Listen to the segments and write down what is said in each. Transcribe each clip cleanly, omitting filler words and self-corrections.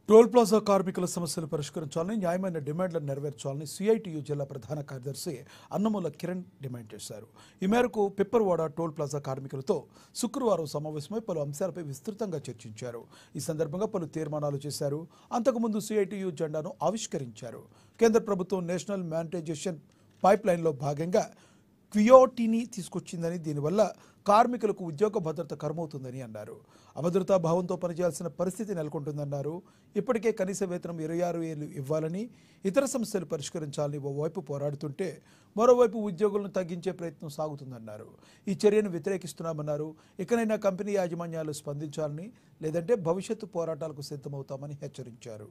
Toll plaza కార్మికుల సమస్యలు పరిష్కరించాలని, న్యాయమైన డిమాండ్లను నెరవేర్చాలని సిఐటియు జిల్లా ప్రధాన కార్యదర్శి అన్నమూల కిరణ్ డిమాండ్ చేశారు. ఈ మేరకు పిప్పర్వాడ టోల్ ప్లాజా కార్మికులతో శుక్రవారం సమావేశమై పలు అంశాలపై విస్తృతంగా చర్చించారు. ఈ సందర్భంగా పలు తీర్మానాలు చేశారు. అంతకుముందు సిఐటియు జెండాను ఆవిష్కరించారు. కేంద్ర ప్రభుత్వం నేషనల్ మానిటైజేషన్ పైప్ లైన్లో భాగంగా క్వియోటీని తీసుకొచ్చిందని, దీనివల్ల కార్మికులకు ఉద్యోగ భద్రత కరుమవుతుందని అన్నారు. అభద్రతా భావంతో పనిచేయాల్సిన పరిస్థితి నెలకొంటుందన్నారు. ఇప్పటికే కనీస వేతనం 26,000 ఇవ్వాలని, ఇతర సమస్యలు పరిష్కరించాలని ఓవైపు పోరాడుతుంటే మరోవైపు ఉద్యోగులను తగ్గించే ప్రయత్నం సాగుతుందన్నారు. ఈ చర్యను వ్యతిరేకిస్తున్నామన్నారు. ఇకనైనా కంపెనీ యాజమాన్యాలు స్పందించాలని, లేదంటే భవిష్యత్తు పోరాటాలకు సిద్ధమవుతామని హెచ్చరించారు.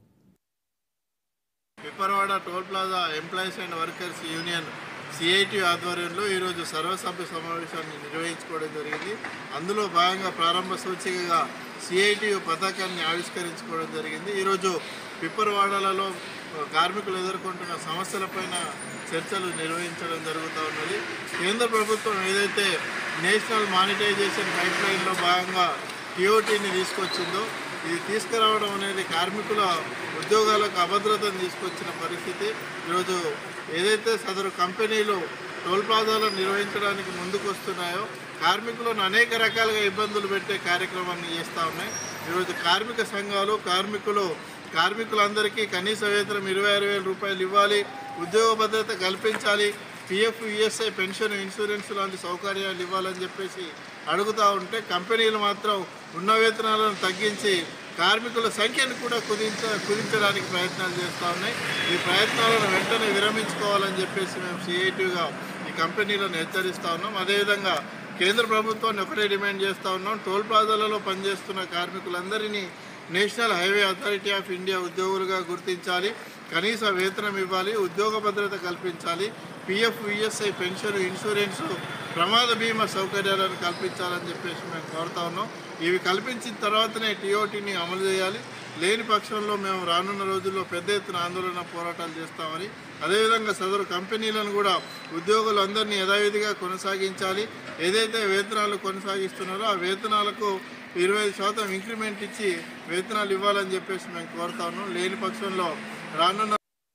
Pipparwada toll plaza employees and workers union CIT ఆధ్వర్యంలో ఈరోజు సర్వసభ్య సమావేశాన్ని నిర్వహించుకోవడం జరిగింది. అందులో భాగంగా ప్రారంభ సూచికగా సిఐటియు పతాకాన్ని ఆవిష్కరించుకోవడం జరిగింది. ఈరోజు పిప్పర్వాడలలో కార్మికులు ఎదుర్కొంటున్న సమస్యలపైన చర్చలు నిర్వహించడం జరుగుతూ ఉన్నది. కేంద్ర ప్రభుత్వం ఏదైతే నేషనల్ మానిటైజేషన్ పైప్ లైన్లో భాగంగా టిఓటీని తీసుకొచ్చిందో, ఇది తీసుకురావడం అనేది కార్మికుల ఉద్యోగాలకు అభద్రతను తీసుకొచ్చిన పరిస్థితి. ఈరోజు ఏదైతే సదరు కంపెనీలు టోల్ ప్లాజాలను నిర్వహించడానికి ముందుకు వస్తున్నాయో, కార్మికులను అనేక రకాలుగా ఇబ్బందులు పెట్టే కార్యక్రమాన్ని చేస్తూ ఉన్నాయి. ఈరోజు కార్మిక సంఘాలు కార్మికులందరికీ కనీస వేతనం 26,000 రూపాయలు ఇవ్వాలి, ఉద్యోగ భద్రత కల్పించాలి, పిఎఫ్, ఈఎస్ఐ, పెన్షన్, ఇన్సూరెన్స్ లాంటి సౌకర్యాలు ఇవ్వాలని చెప్పేసి అడుగుతూ ఉంటే, కంపెనీలు మాత్రం ఉన్న వేతనాలను తగ్గించి కార్మికుల సంఖ్యను కూడా కుదించడానికి ప్రయత్నాలు చేస్తూ ఉన్నాయి. ఈ ప్రయత్నాలను వెంటనే విరమించుకోవాలని చెప్పేసి మేము సిఐటిగా ఈ కంపెనీలను హెచ్చరిస్తూ ఉన్నాం. అదేవిధంగా కేంద్ర ప్రభుత్వాన్ని ఒకటే డిమాండ్ చేస్తూ ఉన్నాం. టోల్ ప్లాజాలలో పనిచేస్తున్న కార్మికులందరినీ National Highway Authority of India ఉద్యోగులుగా గుర్తించాలి, కనీస వేతనం ఇవ్వాలి, ఉద్యోగ భద్రత కల్పించాలి, పిఎఫ్, ఈఎస్ఐ, పెన్షన్, ఇన్సూరెన్స్, ప్రమాద బీమా సౌకర్యాలను కల్పించాలని చెప్పేసి మేము కోరుతా ఉన్నాం. ఇవి కల్పించిన తర్వాతనే టిఓటీని అమలు చేయాలి. లేని పక్షంలో మేము రానున్న రోజుల్లో పెద్ద ఎత్తున ఆందోళన పోరాటాలు చేస్తామని, అదేవిధంగా సదరు కంపెనీలను కూడా ఉద్యోగులందరినీ యథావిధిగా కొనసాగించాలి. ఏదైతే వేతనాలు కొనసాగిస్తున్నారో ఆ వేతనాలకు 25% ఇంక్రిమెంట్ ఇచ్చి వేతనాలు ఇవ్వాలని చెప్పేసి మేము కోరుతా ఉన్నాం. లేని పక్షంలో రానున్న